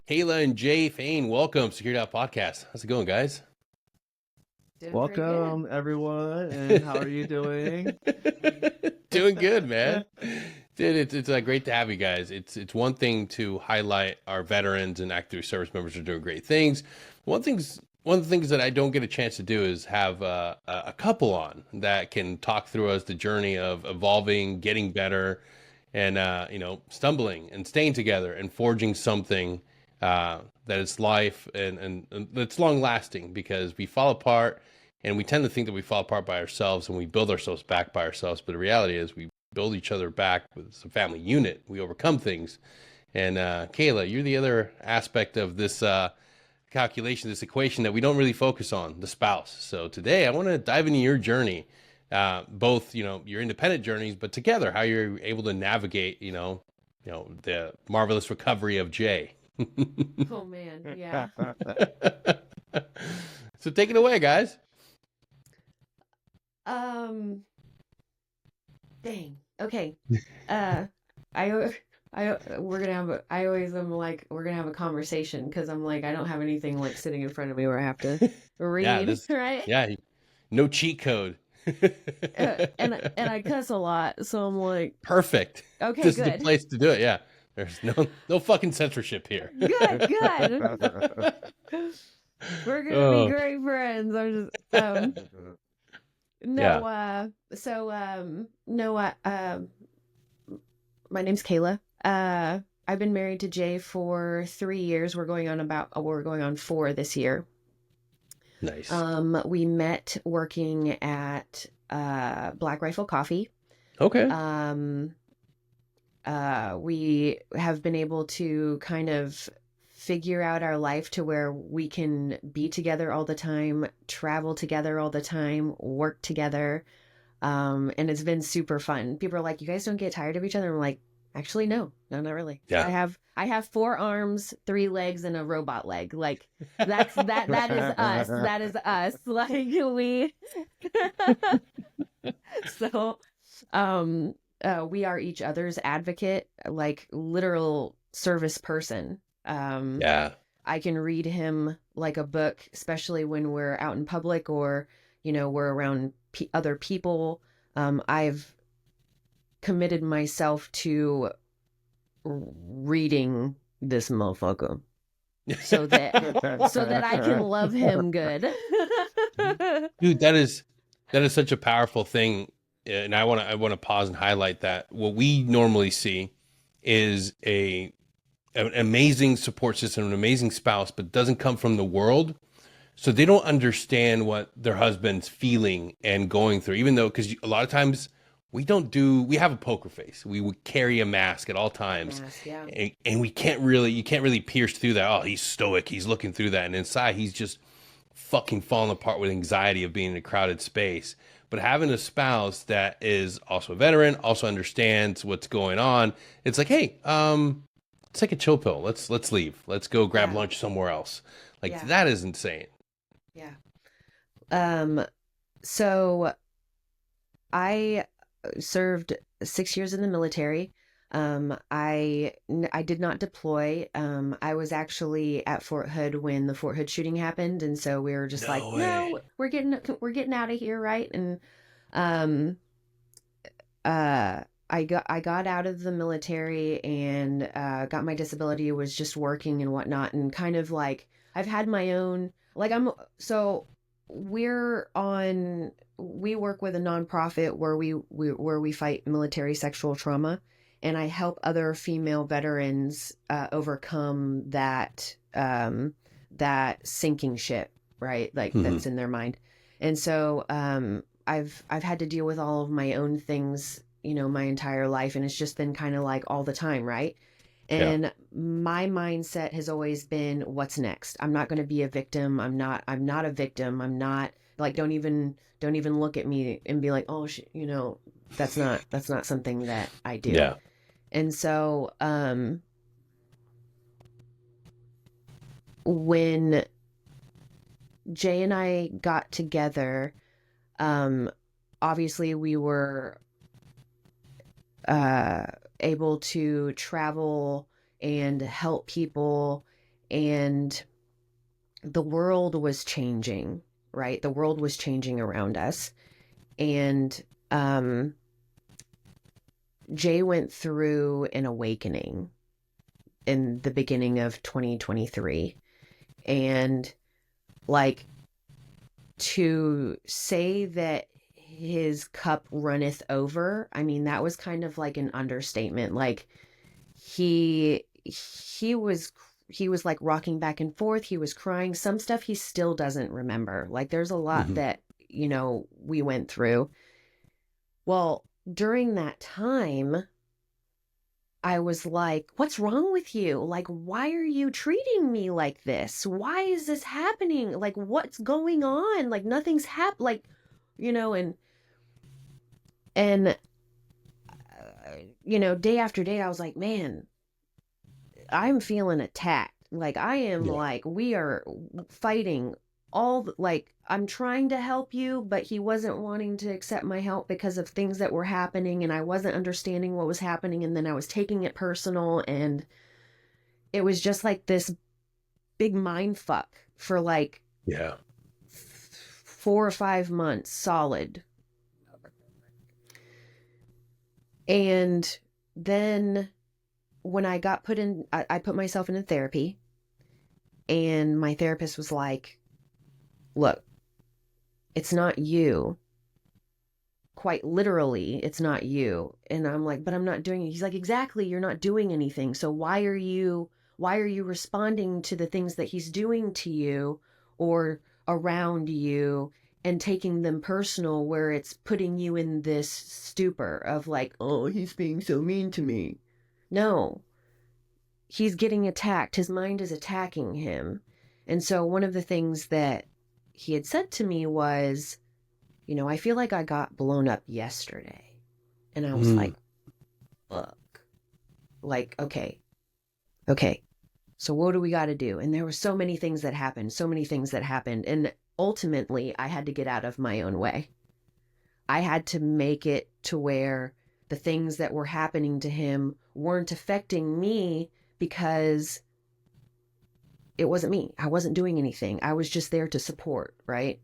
Kayla and Jay Fain, welcome Security Halt podcast. How's it going, guys? Doing pretty good. Welcome, everyone, and how are you doing? Doing good, man. Dude, it's great to have you guys. It's one thing to highlight our veterans and active service members are doing great things. One of the things that I don't get a chance to do is have a couple on that can talk through us the journey of evolving, getting better, and stumbling and staying together and forging something that is life and that's long lasting, because we fall apart and we tend to think that we fall apart by ourselves and we build ourselves back by ourselves. But the reality is we build each other back with a family unit. We overcome things. And Kayla, you're the other aspect of this calculation, this equation that we don't really focus on, the spouse. So today I want to dive into your journey, both, your independent journeys, but together, how you're able to navigate, the marvelous recovery of Jay. Oh man, yeah. So take it away, guys. Dang. Okay. We're gonna have. I always am like, we're gonna have a conversation because I'm like, I don't have anything like sitting in front of me where I have to read, right? Yeah, no cheat code. And I cuss a lot, so I'm like, perfect. Okay, this good. is the place to do it. Yeah, there's no fucking censorship here. Good. We're gonna be great friends. I'm just my name's Kayla. I've been married to Jay for 3 years. We're going on 4 this year. Nice. We met working at Black Rifle Coffee. Okay. We have been able to kind of figure out our life to where we can be together all the time, travel together all the time, work together. And it's been super fun. People are like, you guys don't get tired of each other? I'm like, actually, no, not really. Yeah. I have 4 arms, 3 legs, and a robot leg. Like that is us. That is us. Like we so we are each other's advocate, like literal service person. Yeah. I can read him like a book, especially when we're out in public or, we're around other people. I've committed myself to reading this motherfucker so that I can love him good. Dude, that is such a powerful thing. And I want to pause and highlight that what we normally see is an amazing support system, an amazing spouse, but doesn't come from the world. So they don't understand what their husband's feeling and going through, even though, because a lot of times we have a poker face. We would carry a mask at all times. Yeah. And you can't really pierce through that. Oh, he's stoic. He's looking through that. And inside he's just fucking falling apart with anxiety of being in a crowded space. But having a spouse that is also a veteran, also understands what's going on, it's like, hey, let's take a chill pill. Let's leave. Let's go grab lunch somewhere else. That is insane. Yeah. So I served 6 years in the military. I did not deploy. I was actually at Fort Hood when the Fort Hood shooting happened, and so we were just no, we're getting out of here, right? And I got out of the military and got my disability, was just working and whatnot, and kind of like I've had my own, like we work with a nonprofit where we fight military sexual trauma, and I help other female veterans overcome that sinking ship, right? Like that's in their mind. And so I've had to deal with all of my own things, my entire life, and it's just been kind of like all the time, right? And my mindset has always been, what's next? I'm not going to be a victim. I'm not a victim. I'm not like, don't even look at me and be like, oh, that's not something that I do. Yeah. And so, when Jay and I got together, obviously we were, able to travel and help people and the world was changing, right? The world was changing around us. And Jay went through an awakening in the beginning of 2023. And like, to say that his cup runneth over, I mean, that was kind of like an understatement. Like, he was like rocking back and forth. He was crying. Some stuff he still doesn't remember. Like, there's a lot that, you know, we went through. Well, during that time, I was like, what's wrong with you? Like, why are you treating me like this? Why is this happening? Like, what's going on? Like, nothing's happened. Like, you know, and you know, day after day, I was like, man, I'm feeling attacked. Like, I am like, we are fighting like, I'm trying to help you, but he wasn't wanting to accept my help because of things that were happening, and I wasn't understanding what was happening, and then I was taking it personal, and it was just like this big mind fuck for like 4 or 5 months solid. And then when I got I put myself in therapy, and my therapist was like, look, it's not you. Quite literally, it's not you. And I'm like, but I'm not doing it. He's like, exactly, you're not doing anything. So why are you responding to the things that he's doing to you or around you and taking them personal, where it's putting you in this stupor of like, oh, he's being so mean to me. No, he's getting attacked. His mind is attacking him. And so one of the things that he had said to me was, you know, I feel like I got blown up yesterday. And I was like, fuck. Like, okay. So what do we got to do? And there were so many things that happened. And ultimately, I had to get out of my own way. I had to make it to where the things that were happening to him weren't affecting me, because it wasn't me. I wasn't doing anything. I was just there to support, right?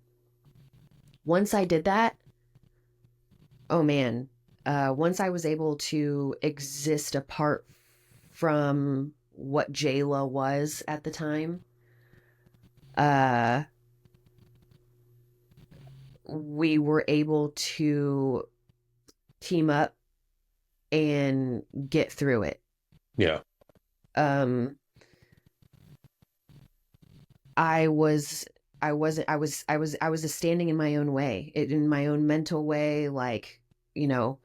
Once I did that, oh man, once I was able to exist apart from what Jayla was at the time, we were able to team up and get through it. Yeah. I was standing in my own way, in my own mental way, like, you know,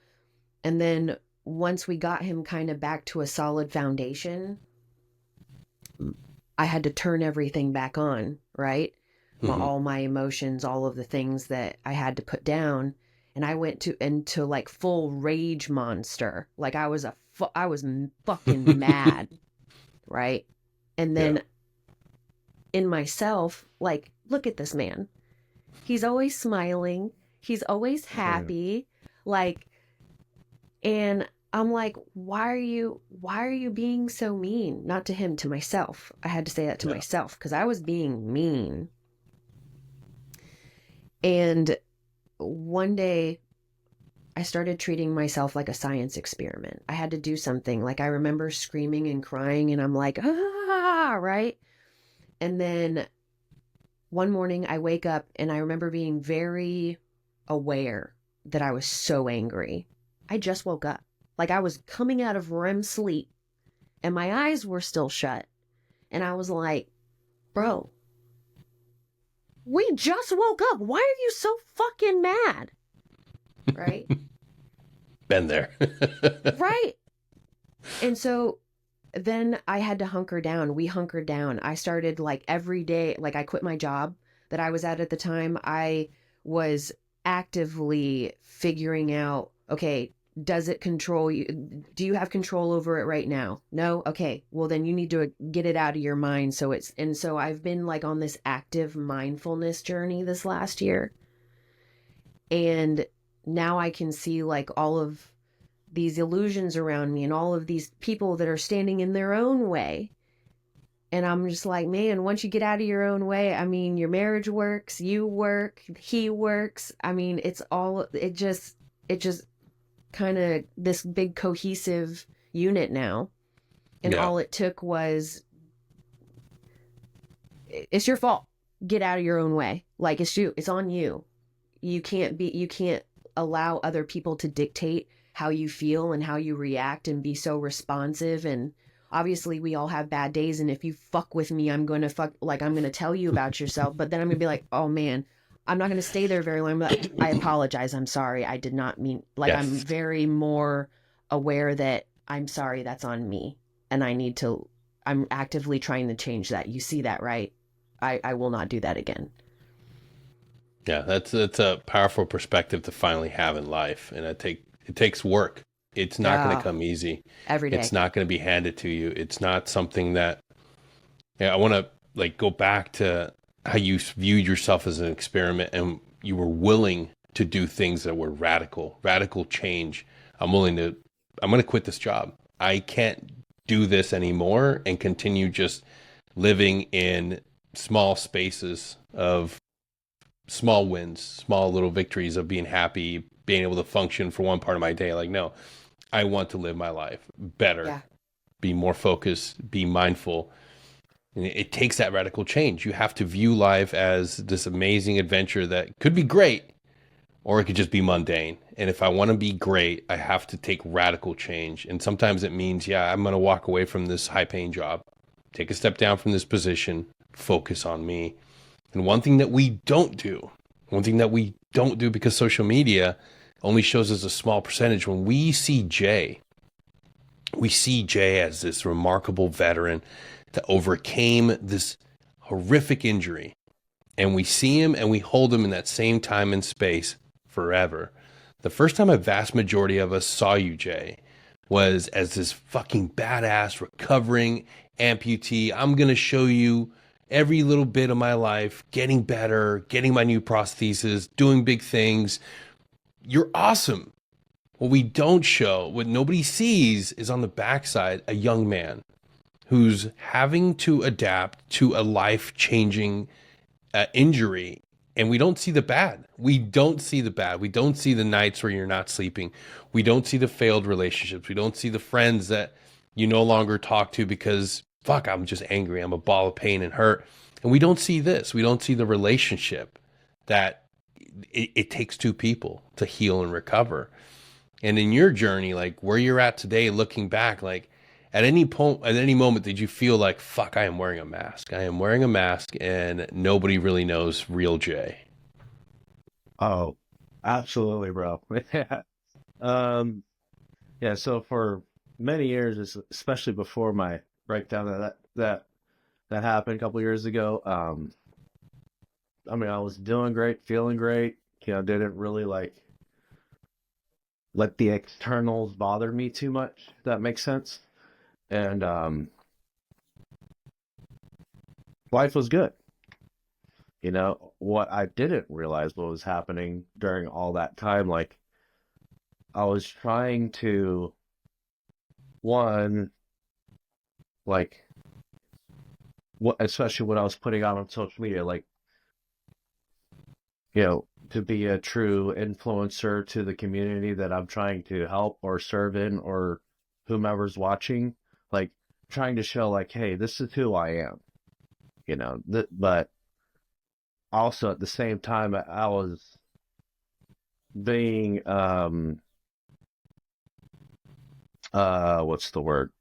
and then once we got him kind of back to a solid foundation, I had to turn everything back on, right? All my emotions, all of the things that I had to put down. And I went into like full rage monster. Like, I was fucking mad. Right. And then in myself, like, look at this man. He's always smiling. He's always happy. Like, and I'm like, why are you being so mean? Not to him, to myself. I had to say that to myself, because I was being mean. And one day I started treating myself like a science experiment. I had to do something. Like, I remember screaming and crying, and I'm like, right? And then one morning I wake up and I remember being very aware that I was so angry. I just woke up. Like, I was coming out of REM sleep and my eyes were still shut. And I was like, bro, we just woke up. Why are you so fucking mad? Right? Been there. Right. And so then I had to hunker down. We hunkered down. I started, like, every day, like, I quit my job that I was at the time. I was actively figuring out, okay, does it control you? Do you have control over it right now? No? Okay. Well, then you need to get it out of your mind. And so I've been, like, on this active mindfulness journey this last year. And now I can see, like, all of these illusions around me and all of these people that are standing in their own way. And I'm just like, man, once you get out of your own way, I mean, your marriage works, you work, he works. I mean, it just kind of this big cohesive unit now. And Yeah. all it took was, it's your fault. Get out of your own way. Like, it's on you. You can't allow other people to dictate how you feel and how you react and be so responsive. And obviously we all have bad days. And if you fuck with me, I'm going to tell you about yourself, but then I'm gonna be like, oh man, I'm not going to stay there very long. But I apologize. I'm sorry. I did not mean, like, I'm Yes. very more aware that I'm sorry, that's on me. And I'm actively trying to change that. You see that, right? I will not do that again. Yeah, that's a powerful perspective to finally have in life, and it takes work. It's not going to Yeah, come easy. every It's day. not going to be handed to you. It's not something that, yeah, I want to like go back to how you viewed yourself as an experiment, and you were willing to do things that were radical change. I'm willing to. I'm going to quit this job. I can't do this anymore and continue just living in small spaces of small wins, small little victories of being happy, being able to function for one part of my day. Like, no, I want to live my life better, Yeah. be more focused, be mindful. And it takes that radical change. You have to view life as this amazing adventure that could be great, or it could just be mundane. And if I want to be great, I have to take radical change. And sometimes it means, yeah, I'm going to walk away from this high paying job, take a step down from this position, focus on me. And one thing that we don't do because social media only shows us a small percentage. When we see Jay as this remarkable veteran that overcame this horrific injury. And we see him and we hold him in that same time and space forever. The first time a vast majority of us saw you, Jay, was as this fucking badass recovering amputee. I'm going to show you every little bit of my life, getting better, getting my new prosthesis, doing big things. You're awesome. What we don't show, what nobody sees, is on the backside, a young man who's having to adapt to a life-changing injury. And we don't see the bad. We don't see the bad. We don't see the nights where you're not sleeping. We don't see the failed relationships. We don't see the friends that you no longer talk to because, fuck, I'm just angry. I'm a ball of pain and hurt. And we don't see this. We don't see the relationship that it takes two people to heal and recover. And in your journey, like where you're at today, looking back, like at any point, at any moment, did you feel like, fuck, I am wearing a mask. I am wearing a mask and nobody really knows real Jay. Oh, absolutely, bro. Yeah. Um, yeah, so for many years, especially before my breakdown that happened a couple years ago, I mean, I was doing great, feeling great, didn't really like let the externals bother me too much, if that makes sense. And life was good. What I didn't realize what was happening during all that time, like I was trying to, one, like what, especially when I was putting out on social media, like, to be a true influencer to the community that I'm trying to help or serve in, or whomever's watching, like trying to show like, hey, this is who I am, but also at the same time I was being what's the word,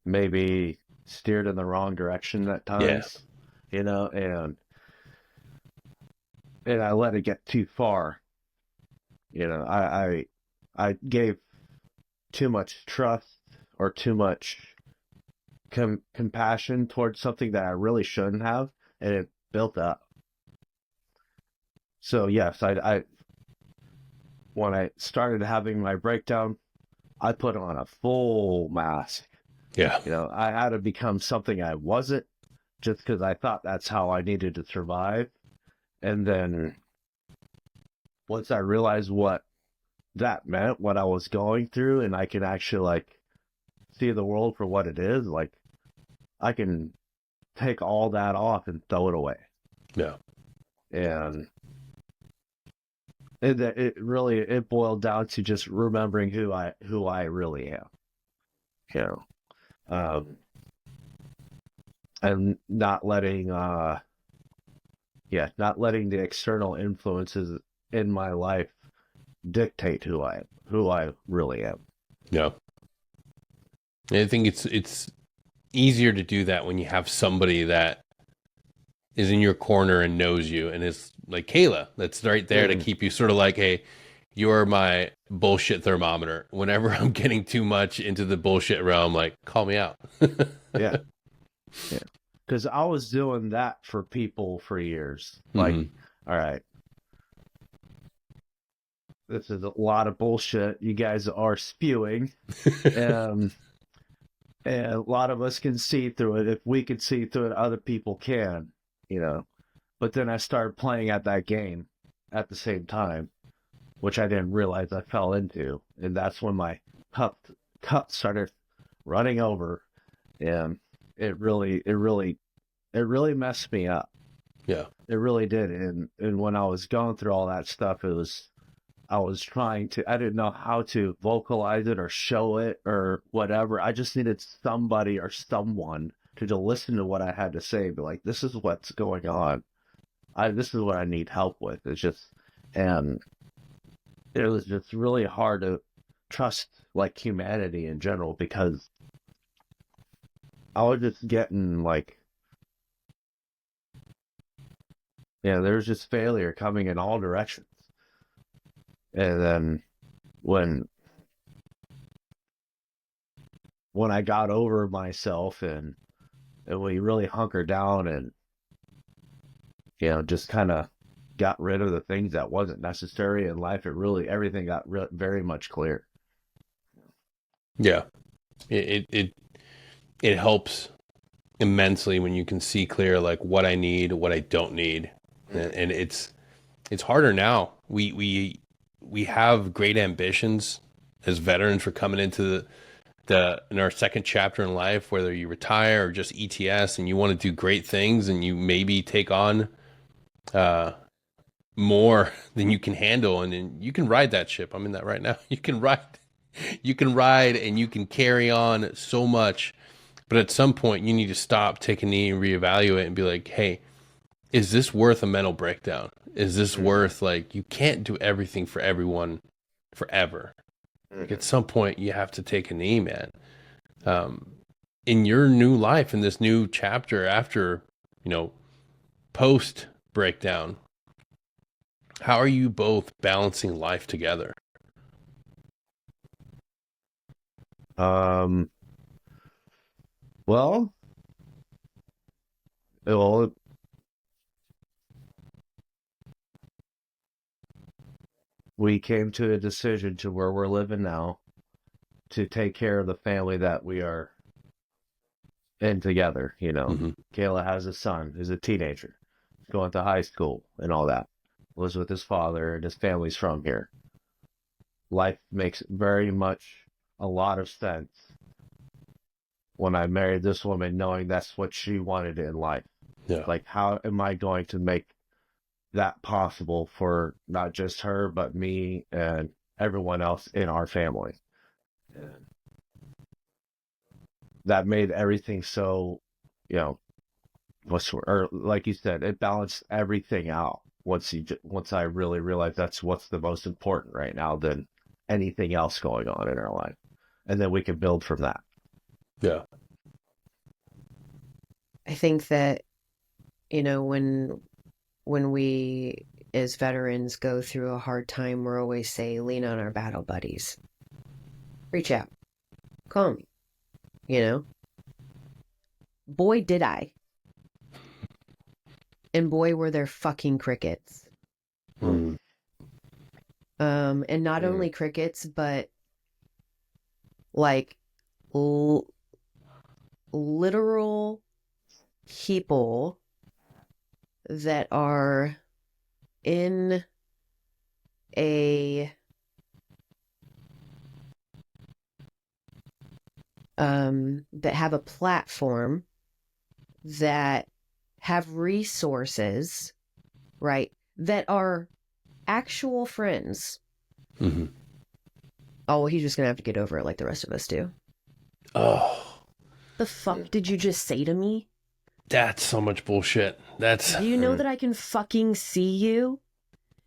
maybe steered in the wrong direction at Yeah. times, and I let it get too far. I gave too much trust or too much compassion towards something that I really shouldn't have, and it built up. So yes, I when I started having my breakdown, I put on a full mask. Yeah. I had to become something I wasn't, just because I thought that's how I needed to survive. And then once I realized what that meant, what I was going through, and I can actually like see the world for what it is, like I can take all that off and throw it away. Yeah. And it boiled down to just remembering who I really am. You know, and not letting the external influences in my life dictate who I really am. Yeah. And I think it's easier to do that when you have somebody that is in your corner and knows you and is like Kayla, that's right there to keep you sort of like, hey, you're my bullshit thermometer. Whenever I'm getting too much into the bullshit realm, like, call me out. Yeah. Yeah. Because I was doing that for people for years. Like, all right, this is a lot of bullshit you guys are spewing. And a lot of us can see through it. If we can see through it, other people can, you know. But then I started playing at that game at the same time, which I didn't realize I fell into. And that's when my cup started running over. And it really messed me up. Yeah. It really did. And when I was going through all that stuff, I didn't know how to vocalize it or show it or whatever. I just needed somebody or someone to listen to what I had to say. Be like, this is what's going on. This is what I need help with. And it was just really hard to trust like humanity in general, because I was just getting like, there was just failure coming in all directions. And then when I got over myself and we really hunkered down and, just kind of got rid of the things that wasn't necessary in life, everything got very much clear. Yeah. It helps immensely when you can see clear, like what I need, what I don't need. And it's harder now. We have great ambitions as veterans for coming into in our second chapter in life, whether you retire or just ETS and you want to do great things and you maybe take on more than you can handle, and then you can ride that ship. I'm in that right now. You can ride and you can carry on so much, but at some point you need to stop, take a knee and reevaluate and be like, hey, is this worth a mental breakdown? Is this worth, like, you can't do everything for everyone forever. Like, at some point you have to take a knee, man. In your new life, in this new chapter after, post breakdown, how are you both balancing life together? Um, well, well, we came to a decision to where we're living now to take care of the family that we are in together. Kayla has a son who's a teenager, going to high school and all that. Lives with his father and his family's from here. Life makes very much a lot of sense when I married this woman, knowing that's what she wanted in life. Yeah. Like, how am I going to make that possible for not just her, but me and everyone else in our family? And that made everything so, or like you said, it balanced everything out once I really realized that's what's the most important right now than anything else going on in our life, and then we can build from that. Yeah. I think that, when we as veterans go through a hard time, we're always say, lean on our battle buddies. Reach out. Call me. Boy, did I. And boy, were there fucking crickets. And not only crickets, but like literal people that are in a that have a platform that have resources, right, that are actual friends. Mm-hmm. Oh, well, he's just gonna have to get over it like the rest of us do. Oh, The fuck did you just say to me? that's so much bullshit. Do you know that I can fucking see you?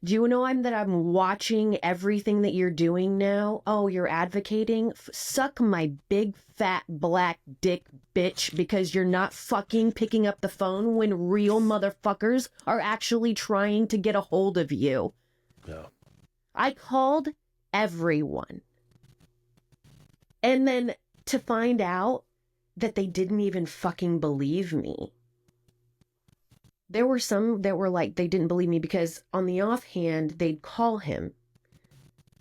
Do you know that I'm watching everything that you're doing now? Oh, you're advocating? Suck my big fat black dick, bitch, because you're not fucking picking up the phone when real motherfuckers are actually trying to get a hold of you. No. I called everyone. And then to find out that they didn't even fucking believe me. There were some that were like, they didn't believe me because on the offhand, they'd call him.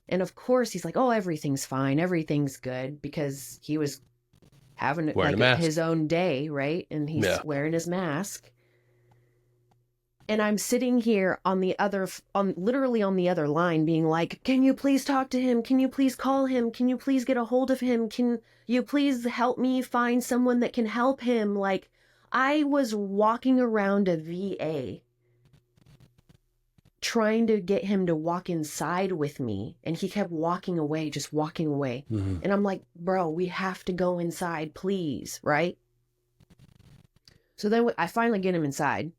And of course, he's like, oh, everything's fine. Everything's good, because he was having Wearing like his own day, right? And he's wearing his mask. And I'm sitting here literally on the other line being like, can you please talk to him? Can you please call him? Can you please get a hold of him? Can you please help me find someone that can help him? Like, I was walking around a VA trying to get him to walk inside with me, and he kept walking away, just walking away. Mm-hmm. And I'm like, bro, we have to go inside, please, right? So then I finally get him inside,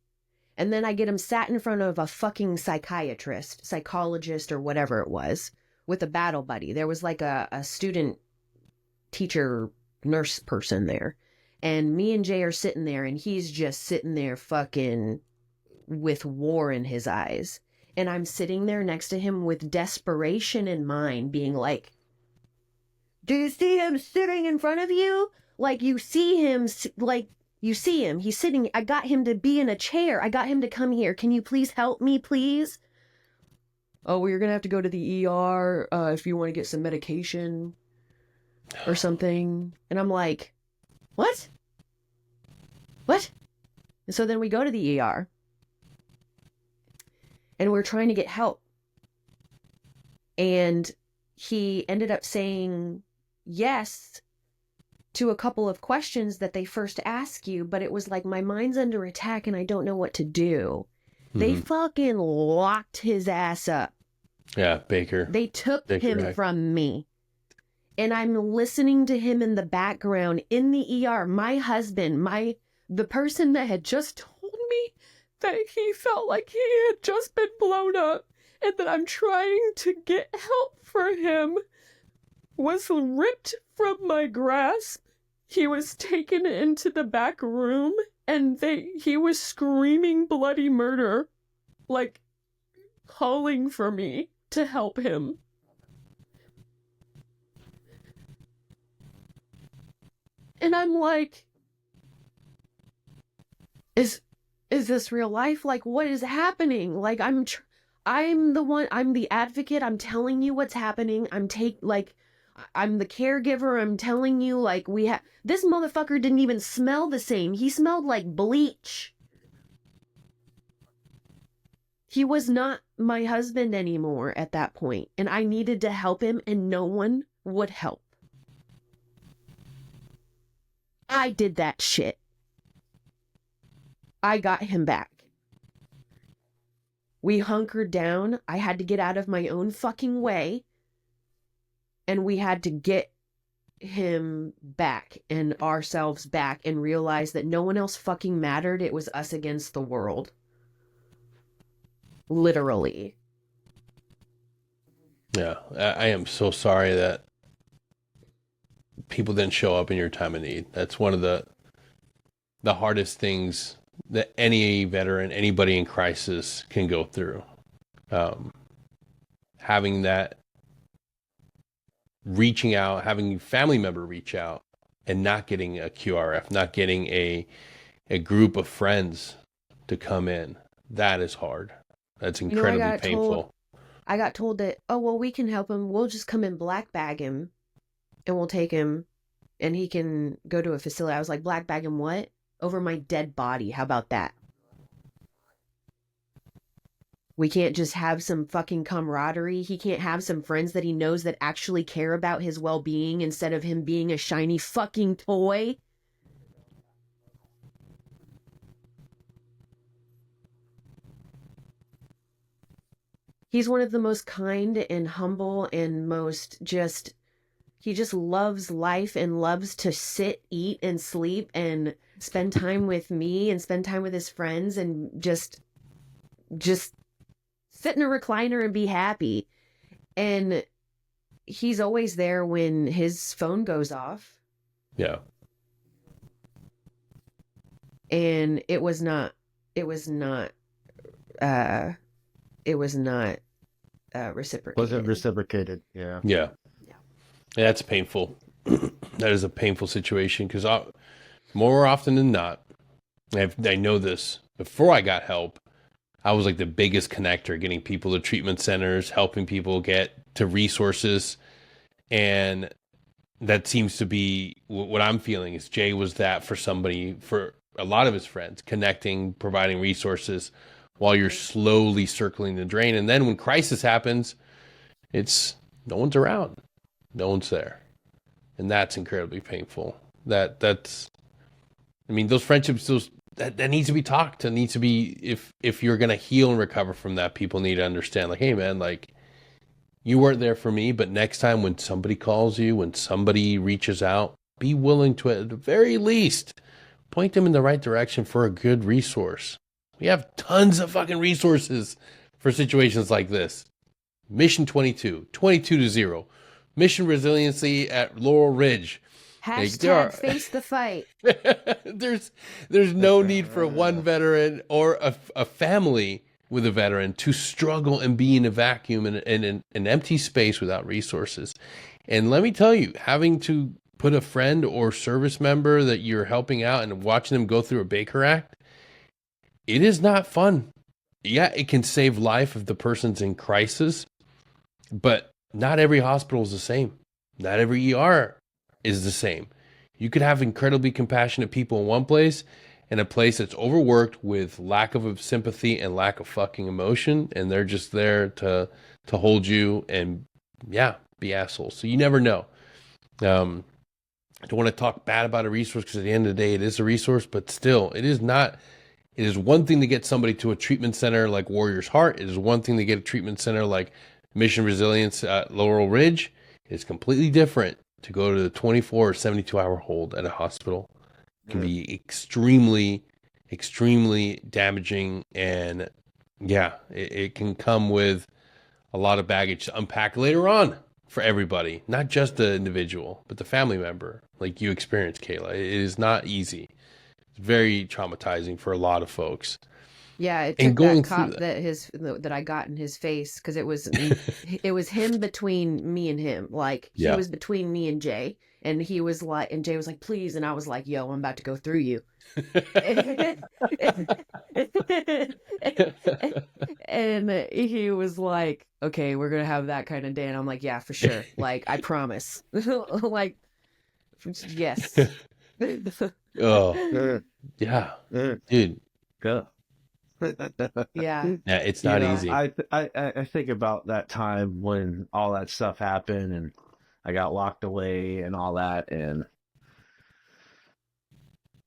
and then I get him sat in front of a fucking psychologist, or whatever it was, with a battle buddy. There was like a student teacher nurse person there. And me and Jay are sitting there, and he's just sitting there fucking with war in his eyes. And I'm sitting there next to him with desperation in mind, being like, do you see him sitting in front of you? Like, you see him, he's sitting. I got him to be in a chair. I got him to come here. Can you please help me, please? Oh, well, you're going to have to go to the ER if you want to get some medication or something. And I'm like, what? And so then we go to the ER. And we're trying to get help. And he ended up saying yes to a couple of questions that they first ask you, but it was like, my mind's under attack and I don't know what to do. Mm-hmm. They fucking locked his ass up. Yeah, Baker. They took him from me. And I'm listening to him in the background in the ER. My husband, the person that had just told me that he felt like he had just been blown up and that I'm trying to get help for him, was ripped from my grasp. He was taken into the back room and he was screaming bloody murder, like calling for me to help him. And I'm like, is this real life? Like, what is happening? Like, I'm the advocate. I'm telling you what's happening. I'm the caregiver. I'm telling you, like, this motherfucker didn't even smell the same. He smelled like bleach. He was not my husband anymore at that point, and I needed to help him, and no one would help. I did that shit. I got him back. We hunkered down. I had to get out of my own fucking way. And we had to get him back and ourselves back and realize that no one else fucking mattered. It was us against the world. Literally. Yeah, I am so sorry that people didn't show up in your time of need. That's one of the hardest things that any veteran, anybody in crisis can go through. Having that, reaching out, having a family member reach out and not getting a QRF, not getting a group of friends to come in. That is hard. That's incredibly painful. I got told that, oh, well, we can help him. We'll just come and black bag him and we'll take him and he can go to a facility. I was like, black bag him what? Over my dead body. How about that? We can't just have some fucking camaraderie. He can't have some friends that he knows that actually care about his well-being instead of him being a shiny fucking toy. he's one of the most kind and humble and most just, he just loves life and loves to sit, eat, and sleep and spend time with me and spend time with his friends and just sit in a recliner and be happy. And he's always there when his phone goes off. Yeah. And it was not reciprocated. Wasn't reciprocated. Yeah. Yeah. That's painful. That is a painful situation because more often than not, I know this, before I got help, I was like the biggest connector, getting people to treatment centers, helping people get to resources. And that seems to be what I'm feeling is Jay was that for somebody, for a lot of his friends, connecting, providing resources while you're slowly circling the drain. And then when crisis happens, it's no one's around. No one's there. And that's incredibly painful. That's I mean, those friendships, that needs to be talked. It needs to be, if you're gonna heal and recover from that, people need to understand, like, hey man, like, you weren't there for me, but next time when somebody calls you, when somebody reaches out, be willing to, at the very least, point them in the right direction for a good resource. We have tons of fucking resources for situations like this. Mission 22, 22-0. Mission Resiliency at Laurel Ridge. Hashtag face the fight. There's no need for one veteran or a family with a veteran to struggle and be in a vacuum and in an empty space without resources. And let me tell you, having to put a friend or service member that you're helping out and watching them go through a Baker Act, it is not fun. Yeah, it can save life if the person's in crisis, but not every hospital is the same. Not every ER is the same. You could have incredibly compassionate people in one place and a place that's overworked with lack of sympathy and lack of fucking emotion, and they're just there to hold you and, yeah, be assholes. So you never know. I don't want to talk bad about a resource because at the end of the day, it is a resource, but still, it is not. It is one thing to get somebody to a treatment center like Warrior's Heart. It is one thing to get a treatment center like Mission Resilience at Laurel Ridge. It's completely different to go to the 24 or 72-hour hold at a hospital. It can be extremely, extremely damaging. And yeah, it can come with a lot of baggage to unpack later on for everybody, not just the individual, but the family member like you experienced, Kayla. It is not easy. It's very traumatizing for a lot of folks. Yeah, it took that cop that I got in his face because it was him between me and him. Like he was between me and Jay, and he was like, and Jay was like, please, and I was like, yo, I'm about to go through you. And he was like, okay, we're gonna have that kind of day, and I'm like, yeah, for sure. Like I promise. Like, yes. Oh, yeah, dude. Yeah. Yeah, it's not easy. I think about that time when all that stuff happened and I got locked away and all that, and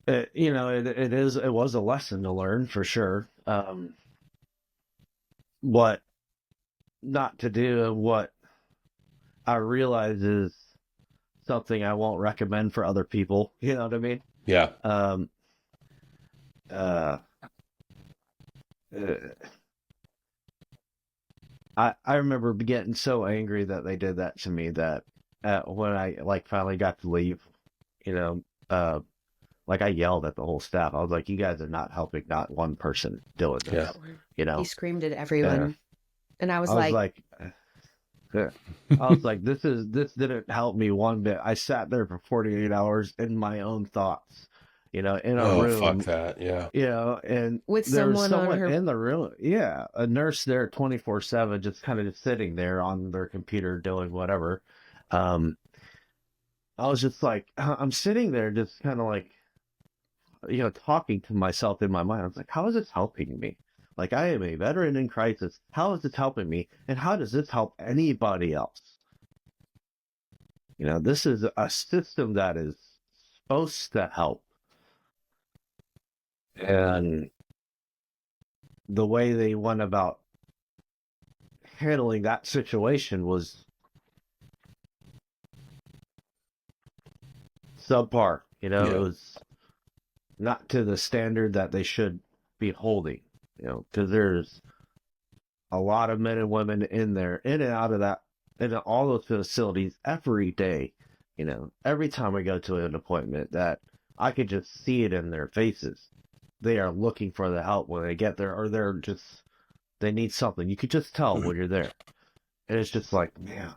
it was a lesson to learn for sure. What not to do, what I realize is something I won't recommend for other people. You know what I mean? Yeah. I remember getting so angry that they did that to me that when I finally got to leave, I yelled at the whole staff. I was like, "You guys are not helping, not one person doing this." Yeah. He screamed at everyone, and I was like, this didn't help me one bit. I sat there for 48 hours in my own thoughts, in a room. Fuck that, yeah. And with there was someone on in the room. Yeah, a nurse there 24/7, just kind of sitting there on their computer doing whatever. I was just like, I'm sitting there just kind of like, talking to myself in my mind. I was like, how is this helping me? Like, I am a veteran in crisis. How is this helping me? And how does this help anybody else? This is a system that is supposed to help. And the way they went about handling that situation was subpar. You know, Yeah. it was not to the standard that they should be holding. You know, because there's a lot of men and women in there, in and out of that, in all those facilities every day. You know, every time we go to an appointment, that I could just see it in their faces. They are looking for the help when they get there, or they need something. You could just tell when you're there. And it's just like, man,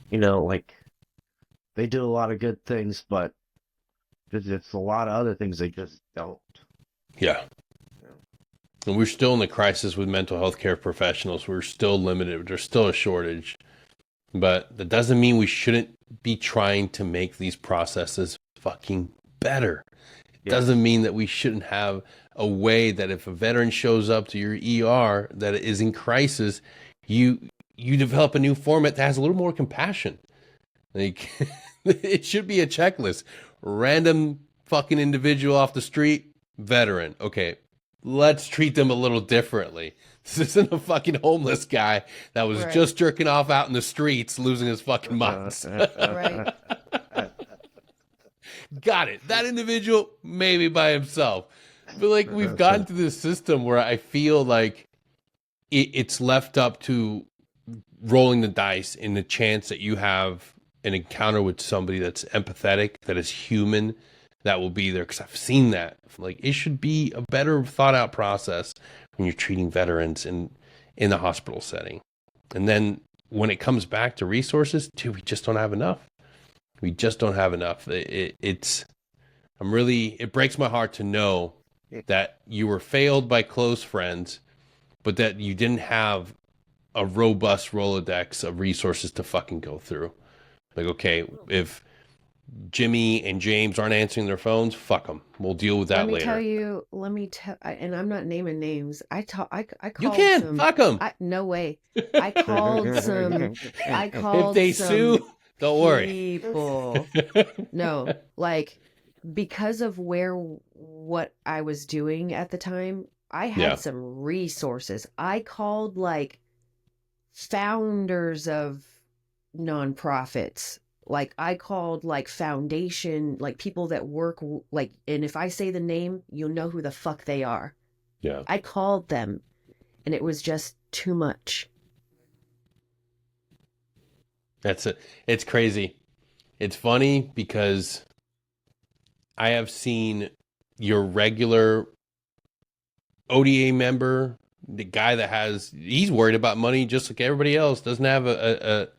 you know, like, they do a lot of good things, but there's just a lot of other things they just don't. Yeah. And we're still in the crisis with mental health care professionals. We're still limited. There's still a shortage. But that doesn't mean we shouldn't be trying to make these processes fucking better. It doesn't mean that we shouldn't have a way that if a veteran shows up to your ER that is in crisis, you develop a new format that has a little more compassion. Like, it should be a checklist. Random fucking individual off the street, veteran. Okay, let's treat them a little differently. This isn't a fucking homeless guy that was just jerking off out in the streets, losing his fucking minds. Right. Got it. That individual, maybe by himself. But like, we've gotten to this system where I feel like it's left up to rolling the dice in the chance that you have an encounter with somebody that's empathetic, that is human, that will be there. Because I've seen that. Like, it should be a better thought out process when you're treating veterans in the hospital setting. And then when it comes back to resources, dude, we just don't have enough. We just don't have enough. It breaks my heart to know that you were failed by close friends, but that you didn't have a robust Rolodex of resources to fucking go through. Like, okay, if Jimmy and James aren't answering their phones, fuck them. We'll deal with that later. Let me tell, and I'm not naming names. I called You can, some, fuck them. No way. I called If they some sue, don't worry. people. No, like, because of what I was doing at the time, I had some resources. I called like founders of nonprofits. Like, I called like foundation, like people that work like, and if I say the name, you'll know who the fuck they are. Yeah. I called them, and it was just too much. That's it. It's crazy. It's funny because I have seen your regular ODA member, the guy that he's worried about money just like everybody else, doesn't have a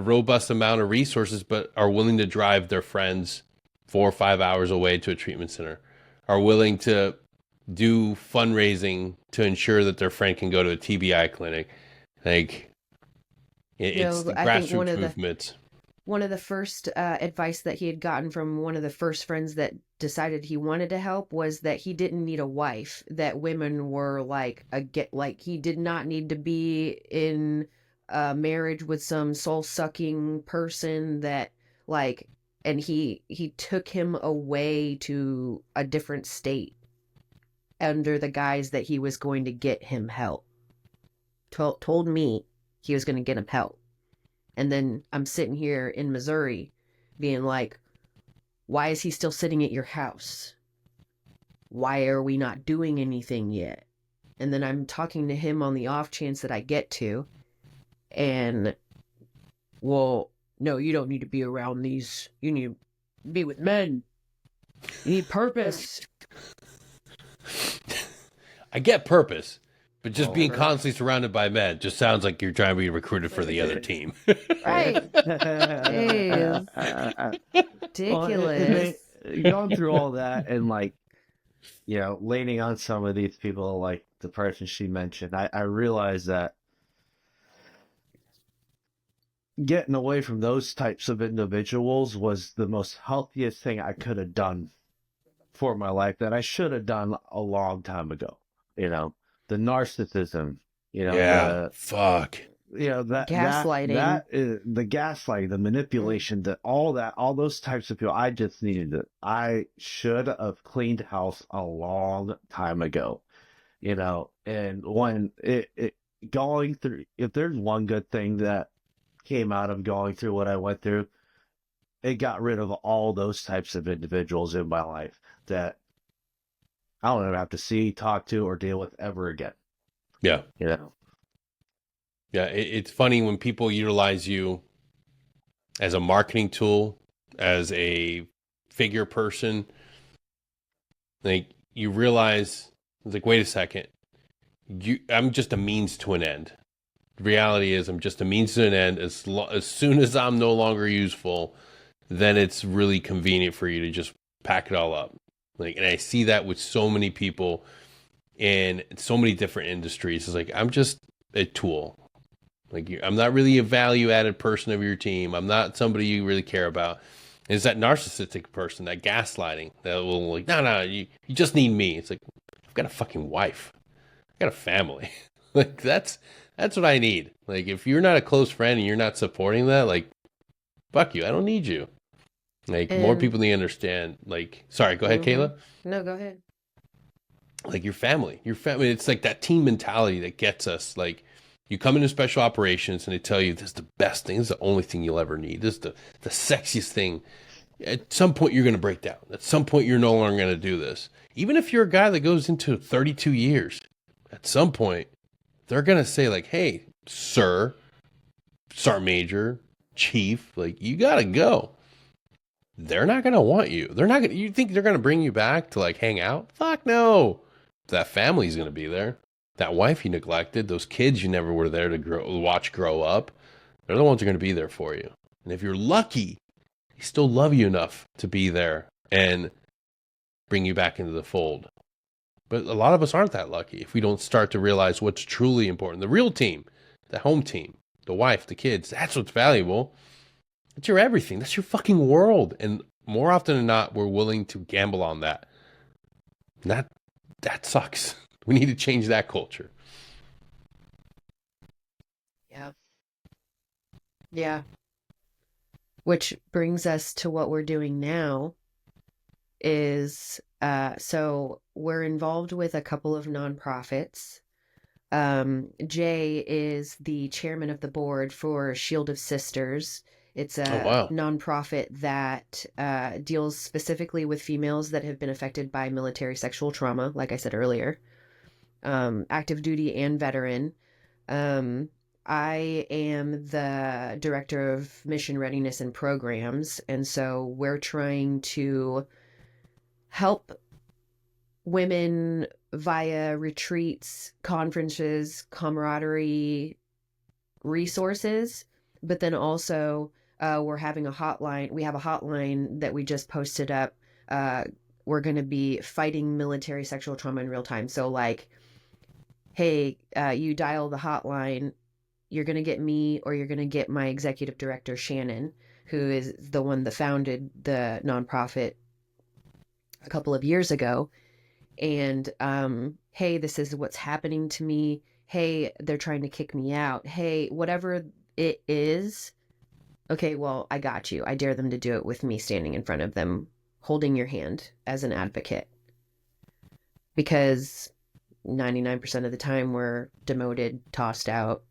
robust amount of resources, but are willing to drive their friends 4 or 5 hours away to a treatment center, are willing to do fundraising to ensure that their friend can go to a TBI clinic. Like, it's the grassroots movements. One of the first advice that he had gotten from one of the first friends that decided he wanted to help was that he didn't need a wife, that women were like he did not need to be in marriage with some soul-sucking person that, like, and he took him away to a different state under the guise that he was going to get him help. Told me he was going to get him help. And then I'm sitting here in Missouri being like, why is he still sitting at your house? Why are we not doing anything yet? And then I'm talking to him on the off chance that I get to. And, well, no, you don't need to be around these. You need to be with men. You need purpose. I get ppurpose, but just being constantly surrounded by men just sounds like you're trying to be recruited for the other team. Right. Jeez. Ridiculous. Well, going through all that and, like, you know, leaning on some of these people, like the person she mentioned, I realized that getting away from those types of individuals was the most healthiest thing I could have done for my life, that I should have done a long time ago. You know, the narcissism, you know, fuck. You know, gaslighting, the gaslighting, the manipulation, all those types of people. I should have cleaned house a long time ago. and when it going through, if there's one good thing that came out of going through what I went through, it got rid of all those types of individuals in my life that I don't ever have to see, talk to, or deal with ever again. Yeah. Yeah. It's funny when people utilize you as a marketing tool, as a figure person, like you realize, it's like, wait a second, I'm just a means to an end. The reality is I'm just a means to an end. As soon as I'm no longer useful, then it's really convenient for you to just pack it all up. Like, and I see that with so many people in so many different industries. It's like, I'm just a tool. Like, I'm not really a value-added person of your team. I'm not somebody you really care about. And it's that narcissistic person, that gaslighting, that will like, no, you just need me. It's like, I've got a fucking wife. I've got a family. Like, that's what I need. Like, if you're not a close friend and you're not supporting that, like, fuck you. I don't need you. Like, more people need to understand. Like, sorry, go ahead, Kayla. No, go ahead. Like, your family. It's like that team mentality that gets us. Like, you come into special operations and they tell you this is the best thing. This is the only thing you'll ever need. This is the sexiest thing. At some point, you're going to break down. At some point, you're no longer going to do this. Even if you're a guy that goes into 32 years, at some point, they're going to say, like, hey, sir, sergeant major, chief, like, you got to go. They're not going to want you. They're not going to, you think they're going to bring you back to, like, hang out? Fuck no. That family's going to be there. That wife you neglected, those kids you never were there to watch grow up, they're the ones who are going to be there for you. And if you're lucky, they still love you enough to be there and bring you back into the fold. But a lot of us aren't that lucky if we don't start to realize what's truly important. The real team, the home team, the wife, the kids, that's what's valuable. It's your everything. That's your fucking world. And more often than not, we're willing to gamble on that. And that sucks. We need to change that culture. Yeah. Yeah. Which brings us to what we're doing now is, so we're involved with a couple of nonprofits. Jay is the chairman of the board for Shield of Sisters. It's a nonprofit that deals specifically with females that have been affected by military sexual trauma, like I said earlier. Active duty and veteran. I am the director of mission readiness and programs, and so we're trying to help women via retreats, conferences, camaraderie, resources, but then also we're having a hotline. We have a hotline that we just posted up. We're going to be fighting military sexual trauma in real time. So like, hey, you dial the hotline, you're going to get me or you're going to get my executive director, Shannon, who is the one that founded the nonprofit a couple of years ago. And, hey, this is what's happening to me. Hey, they're trying to kick me out. Hey, whatever it is. Okay, well, I got you. I dare them to do it with me standing in front of them, holding your hand as an advocate. Because 99% of the time we're demoted, tossed out,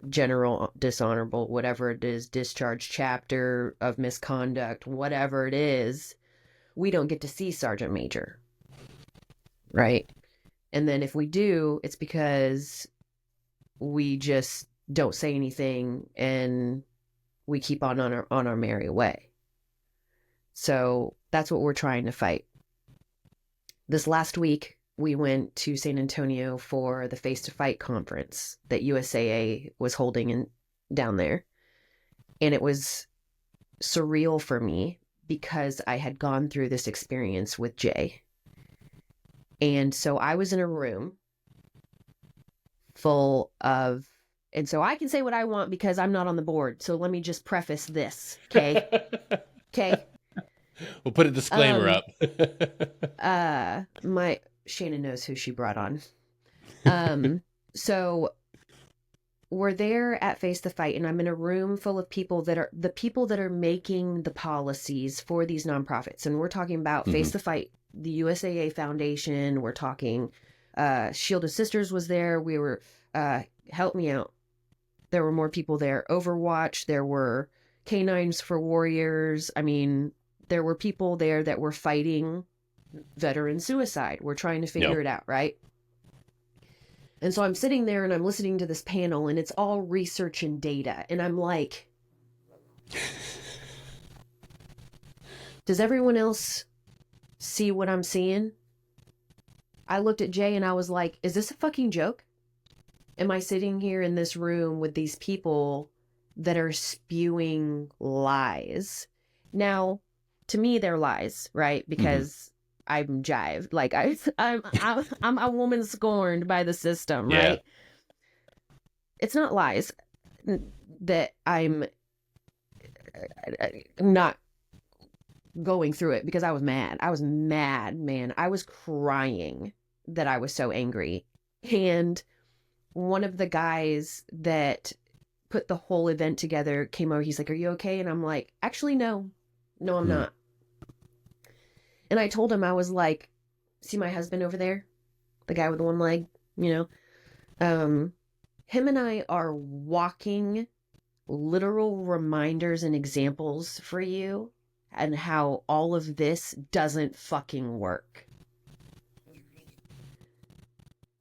general dishonorable, whatever it is, discharge, chapter of misconduct, whatever it is, we don't get to see sergeant major. Right? And then if we do, it's because we just don't say anything and we keep on our merry way. So that's what we're trying to fight. This last week, we went to San Antonio for the Face to Fight conference that USAA was holding down there. And it was surreal for me because I had gone through this experience with Jay. And so I was in a room full of, and so I can say what I want because I'm not on the board. So let me just preface this, okay? Okay. We'll put a disclaimer up. Shannon knows who she brought on. So we're there at Face the Fight, and I'm in a room full of people that are the people that are making the policies for these nonprofits. And we're talking about Face the Fight, the USAA Foundation. We're talking Shield of Sisters was there. We were, help me out. There were more people there. Overwatch. There were Canines for Warriors. I mean, there were people there that were fighting veteran suicide. We're trying to figure it out, right? And so I'm sitting there and I'm listening to this panel, and it's all research and data. And I'm like, does everyone else see what I'm seeing? I looked at Jay and I was like, is this a fucking joke? Am I sitting here in this room with these people that are spewing lies? Now, to me, they're lies, right? Because I'm jived. Like I'm a woman scorned by the system, right? It's not lies that I'm not going through it, because I was mad. I was mad, man. I was crying that I was so angry. And one of the guys that put the whole event together came over. He's like, "Are you okay?" And I'm like, "Actually, no, I'm not." And I told him, I was like, "See my husband over there? The guy with the one leg, you know? Him and I are walking literal reminders and examples for you and how all of this doesn't fucking work.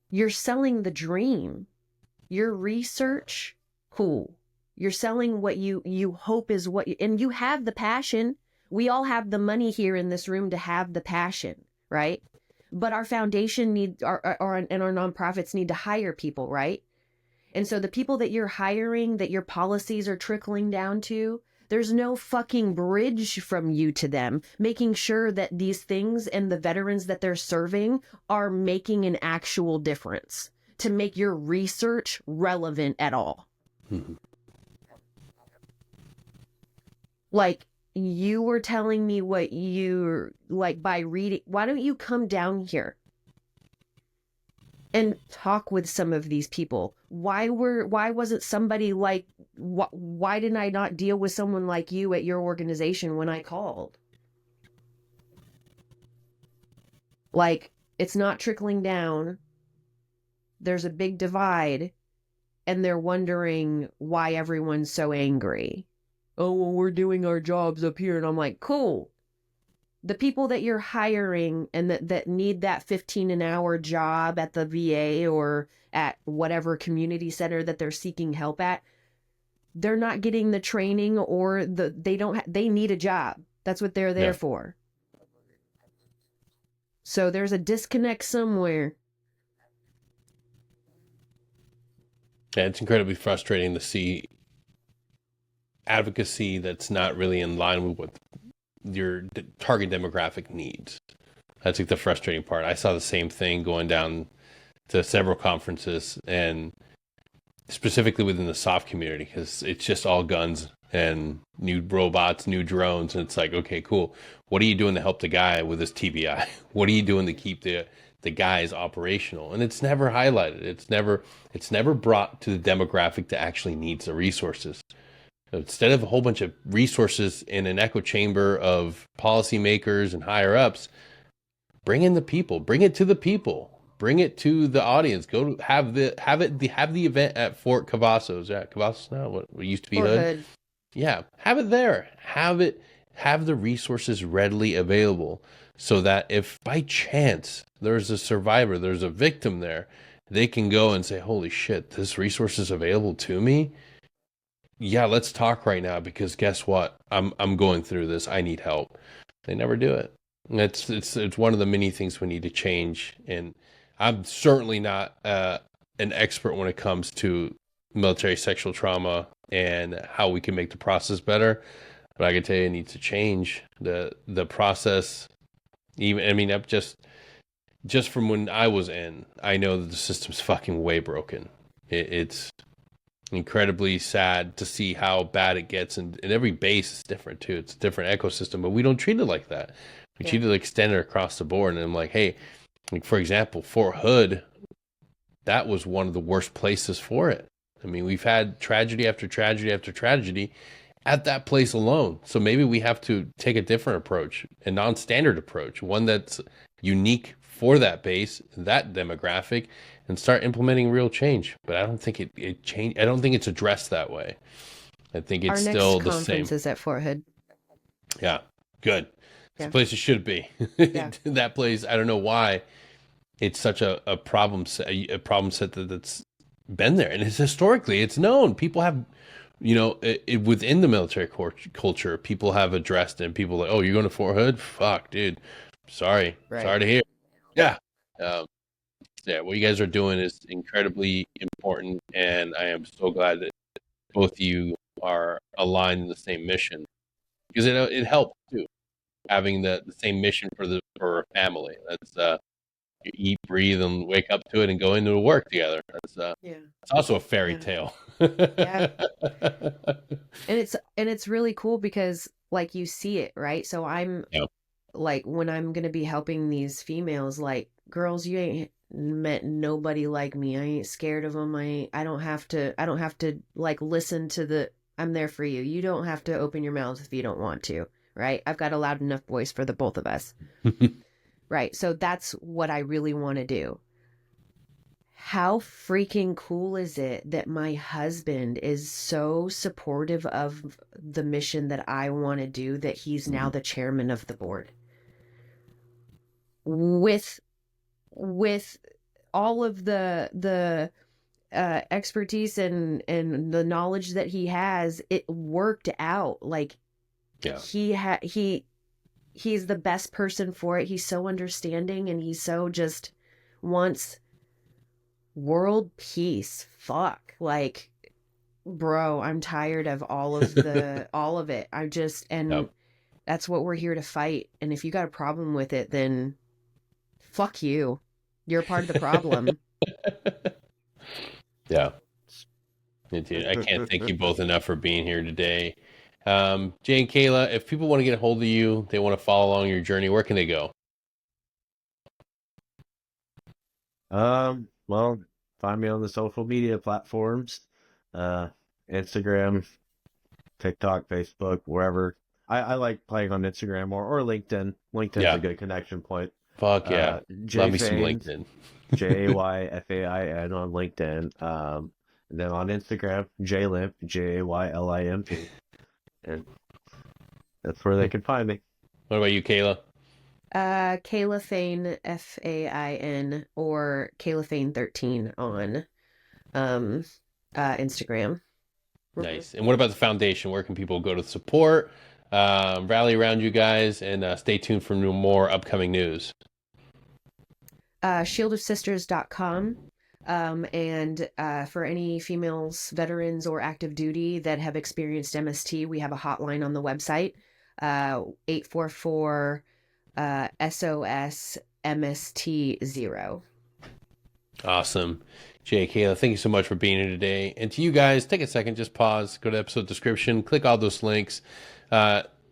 You're selling the dream. Your research, cool. You're selling what you hope is what you, and you have the passion. We all have the money here in this room to have the passion, right? But our foundation and our nonprofits need to hire people, right? And so the people that you're hiring, that your policies are trickling down to, there's no fucking bridge from you to them, making sure that these things and the veterans that they're serving are making an actual difference to make your research relevant at all. Like, you were telling me what you like by reading. Why don't you come down here and talk with some of these people? Why wasn't somebody like, why didn't I not deal with someone like you at your organization when I called? Like, it's not trickling down. There's a big divide, and they're wondering why everyone's so angry. Oh, well, we're doing our jobs up here. And I'm like, cool. The people that you're hiring and that need that 15 an hour job at the VA or at whatever community center that they're seeking help at, they're not getting the training or they need a job. That's what they're there for. So there's a disconnect somewhere. Yeah, it's incredibly frustrating to see advocacy that's not really in line with what your target demographic needs. That's like the frustrating part. I saw the same thing going down to several conferences, and specifically within the soft community, because it's just all guns and new robots, new drones. And it's like, okay, cool. What are you doing to help the guy with his TBI? What are you doing to keep the guys operational? And it's never highlighted. It's never brought to the demographic that actually needs the resources. Instead of a whole bunch of resources in an echo chamber of policymakers and higher ups, bring in the people, bring it to the people, bring it to the audience. Go to have the event at Fort Cavazos. Yeah, Cavazos now, what used to be Hood. Yeah, have it there. Have the resources readily available so that if by chance there's a survivor, there's a victim there, they can go and say, holy shit, this resource is available to me. Yeah, let's talk right now, because guess what? I'm going through this. I need help. They never do it. It's one of the many things we need to change. And I'm certainly not an expert when it comes to military sexual trauma and how we can make the process better. But I can tell you, it needs to change the process. Even, I mean, just from when I was in, I know that the system's fucking way broken. It's incredibly sad to see how bad it gets, and every base is different too. It's a different ecosystem, but we don't treat it like that. We treat it like standard across the board. And I'm like, hey, like for example, Fort Hood, that was one of the worst places for it. I mean, we've had tragedy after tragedy after tragedy at that place alone. So maybe we have to take a different approach, a non-standard approach, one that's unique for that base, that demographic, and start implementing real change. But I don't think it changed. I don't think it's addressed that way. I think it's Our still next the same. conference is at Fort Hood. Yeah, good. It's Yeah. the place it should be. Yeah. That place, I don't know why it's such a problem set, a problem set that's been there, and it's historically it's known. People have, within the military culture, people have addressed it, and people are like, oh, you're going to Fort Hood? Fuck, dude. Sorry, Right. sorry to hear. Yeah, yeah. What you guys are doing is incredibly important, and I am so glad that both of you are aligned in the same mission, because it helps too, having the same mission for a family. That's you eat, breathe, and wake up to it, and go into work together. It's also a fairy tale. Yeah. And it's really cool because like you see it, right? So I'm like, when I'm gonna be helping these females, like, girls, you ain't met nobody like me. I ain't scared of them. I don't have to like listen to I'm there for you. You don't have to open your mouth if you don't want to, right? I've got a loud enough voice for the both of us. Right. So that's what I really want to do. How freaking cool is it that my husband is so supportive of the mission that I want to do that he's now the chairman of the board? With all of the expertise and the knowledge that he has, it worked out. Like, he's the best person for it. He's so understanding, and he's so just wants world peace. Fuck. Like, bro, I'm tired of all of it. That's what we're here to fight. And if you got a problem with it, then fuck you. You're part of the problem. Yeah. I can't thank you both enough for being here today. Jay and Kayla, if people want to get a hold of you, they want to follow along your journey, where can they go? Well, find me on the social media platforms, Instagram, TikTok, Facebook, wherever. I like playing on Instagram or LinkedIn. LinkedIn's a good connection point. Fuck yeah. Love me some LinkedIn. Jayfain on LinkedIn. And then on Instagram, Jaylimp, Jaylimp. And that's where they can find me. What about you, Kayla? Kayla Fain, Fain, or Kayla Fain 13 on Instagram. Nice. And what about the foundation? Where can people go to support, rally around you guys, and stay tuned for more upcoming news? Shieldofsisters.com. And for any females, veterans, or active duty that have experienced MST, we have a hotline on the website, 844 SOS MST0. Awesome. Jay, Kayla, thank you so much for being here today. And to you guys, take a second, just pause, go to episode description, click all those links.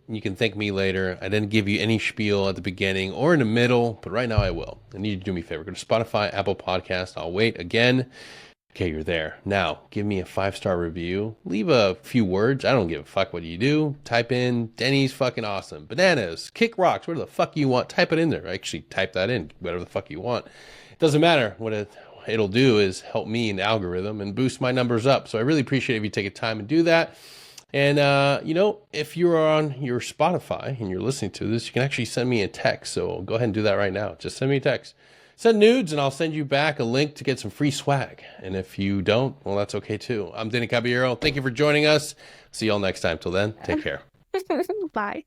You can thank me later. I didn't give you any spiel at the beginning or in the middle, but right now I will. I need you to do me a favor. Go to Spotify, Apple Podcast. I'll wait again. Okay, you're there. Now, give me a 5-star review. Leave a few words. I don't give a fuck what you do. Type in, Denny's fucking awesome. Bananas, kick rocks, whatever the fuck you want. Type it in there. Actually, type that in, whatever the fuck you want. It doesn't matter. What it'll do is help me in the algorithm and boost my numbers up. So I really appreciate it if you take a time and do that. And, if you're on your Spotify and you're listening to this, you can actually send me a text. So go ahead and do that right now. Just send me a text. Send nudes, and I'll send you back a link to get some free swag. And if you don't, well, that's okay, too. I'm Deny Caballero. Thank you for joining us. See you all next time. Till then, take care. Bye.